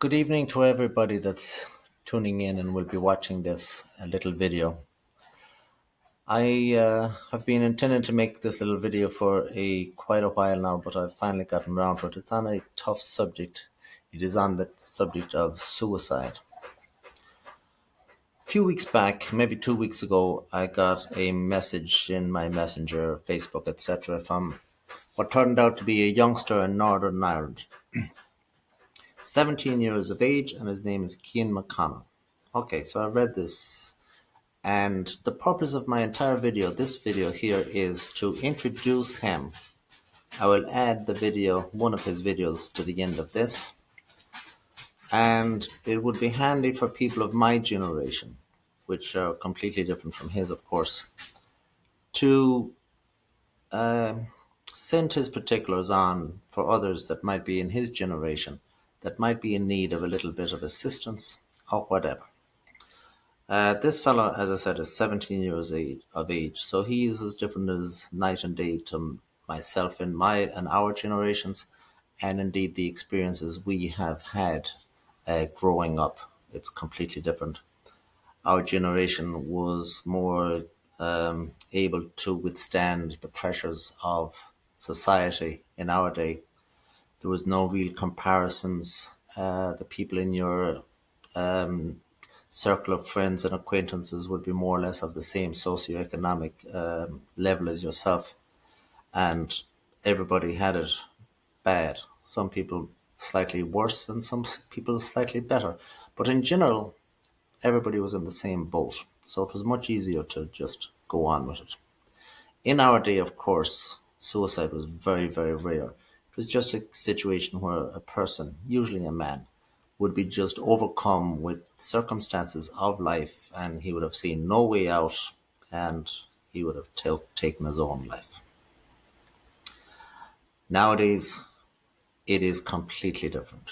Good evening to everybody that's tuning in and will be watching this little video. I have been intending to make this little video for quite a while now, but I've finally gotten around to it. It's on a tough subject. It is on the subject of suicide. A few weeks back, maybe 2 weeks ago, I got a message in my messenger, Facebook, etc., from what turned out to be a youngster in Northern Ireland, 17 years of age, and his name is Cian McConnell. Okay, so I read this, and the purpose of my entire video, this video here, is to introduce him. I will add the video, one of his videos, to the end of this, and it would be handy for people of my generation, which are completely different from his, of course, to send his particulars on for others that might be in his generation, that might be in need of a little bit of assistance or whatever. This fellow, as I said, is 17 years of age, so he is as different as night and day to myself in my and our generations, and indeed the experiences we have had growing up. It's completely different. Our generation was more able to withstand the pressures of society in our day. There was no real comparisons. The people in your circle of friends and acquaintances would be more or less of the same socioeconomic level as yourself, and everybody had it bad. Some people slightly worse and some people slightly better, but in general, everybody was in the same boat, so it was much easier to just go on with it. In our day, of course, suicide was very, very rare. It was just a situation where a person, usually a man, would be just overcome with circumstances of life, and he would have seen no way out, and he would have taken his own life. Nowadays, it is completely different.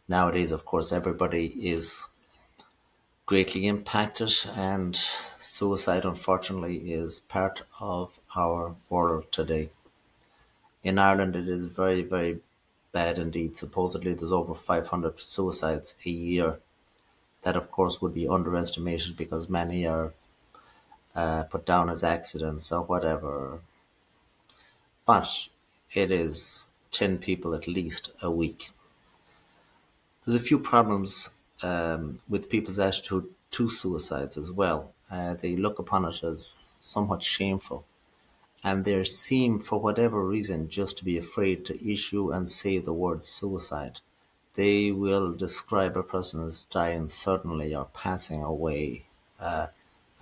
Nowadays, of course, everybody is greatly impacted, and suicide, unfortunately, is part of our world today. In Ireland, it is very, very bad indeed. Supposedly, there's over 500 suicides a year. That, of course, would be underestimated because many are put down as accidents or whatever. But it is 10 people at least a week. There's a few problems with people's attitude to suicides as well. They look upon it as somewhat shameful, and they seem, for whatever reason, just to be afraid to issue and say the word suicide. They will describe a person as dying suddenly or passing away. I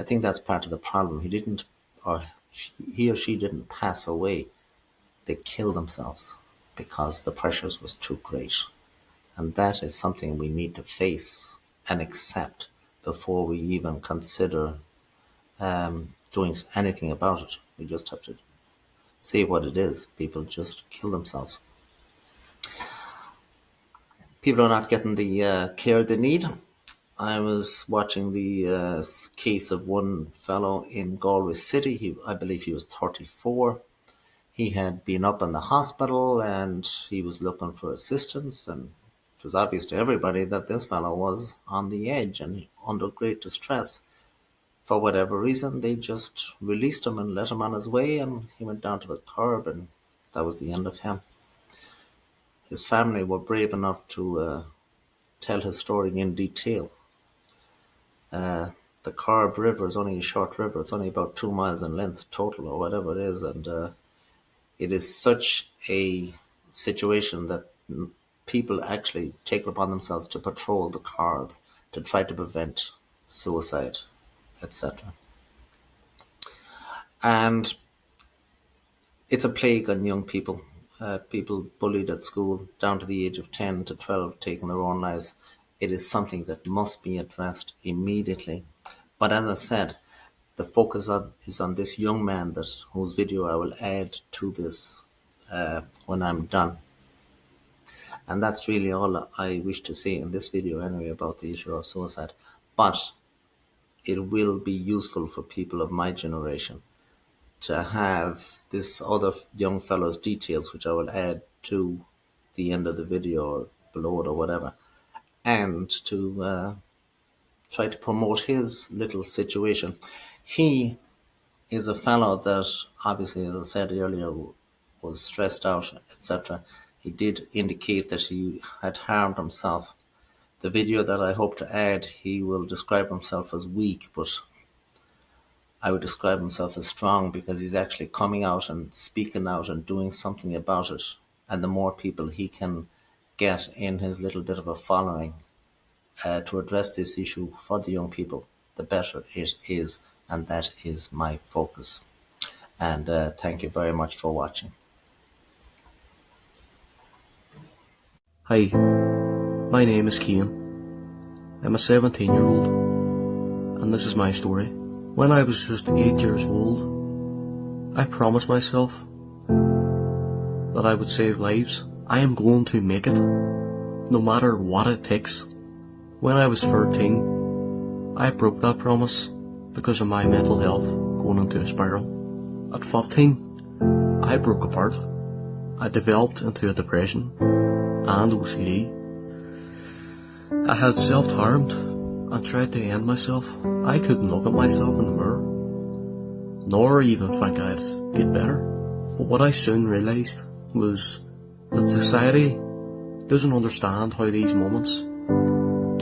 think that's part of the problem. He or she didn't pass away. They killed themselves because the pressures was too great. And that is something we need to face and accept before we even consider doing anything about it. We just have to say what it is. People just kill themselves. People are not getting the care they need. I was watching the case of one fellow in Galway City. I believe he was 34. He had been up in the hospital and he was looking for assistance, and it was obvious to everybody that this fellow was on the edge and under great distress. For whatever reason, they just released him and let him on his way, and he went down to the curb, and that was the end of him. His family were brave enough to tell his story in detail. The Corb River is only a short river. It's only about 2 miles in length total or whatever it is. And it is such a situation that people actually take it upon themselves to patrol the Corb to try to prevent suicide, etc. And it's a plague on young people. People bullied at school down to the age of 10 to 12 taking their own lives. It is something that must be addressed immediately. But as I said, the focus is on this young man whose video I will add to this when I'm done. And that's really all I wish to say in this video anyway about the issue of suicide. But it will be useful for people of my generation to have this other young fellow's details, which I will add to the end of the video or below it or whatever. and to try to promote his little situation. He is a fellow that obviously, as I said earlier, was stressed out, etc. He did indicate that he had harmed himself. The video that I hope to add, he will describe himself as weak, but I would describe himself as strong because he's actually coming out and speaking out and doing something about it. And the more people he can get in his little bit of a following to address this issue for the young people, the better it is. And that is my focus. And thank you very much for watching. Hi, my name is Cian. I'm a 17-year-old, and this is my story. When I was just 8 years old, I promised myself that I would save lives. I am going to make it, no matter what it takes. When I was 13, I broke that promise because of my mental health going into a spiral. At 15, I broke apart. I developed into a depression and OCD. I had self-harmed and tried to end myself. I couldn't look at myself in the mirror, nor even think I'd get better. But what I soon realised was that society doesn't understand how these moments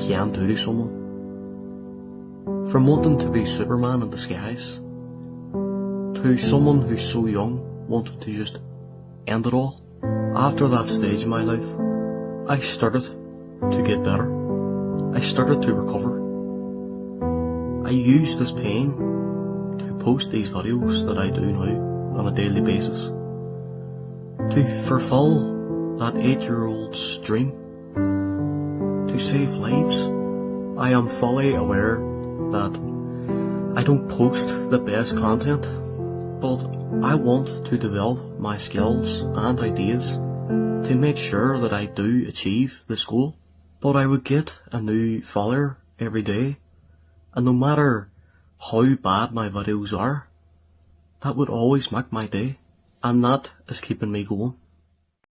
can do to someone. From wanting to be Superman in disguise, to someone who's so young wanting to just end it all. After that stage in my life, I started to get better. I started to recover. I used this pain to post these videos that I do now on a daily basis, to fulfill that 8-year-old's dream, to save lives. I am fully aware that I don't post the best content, but I want to develop my skills and ideas to make sure that I do achieve this goal. But I would get a new follower every day, and no matter how bad my videos are, that would always make my day, and that is keeping me going.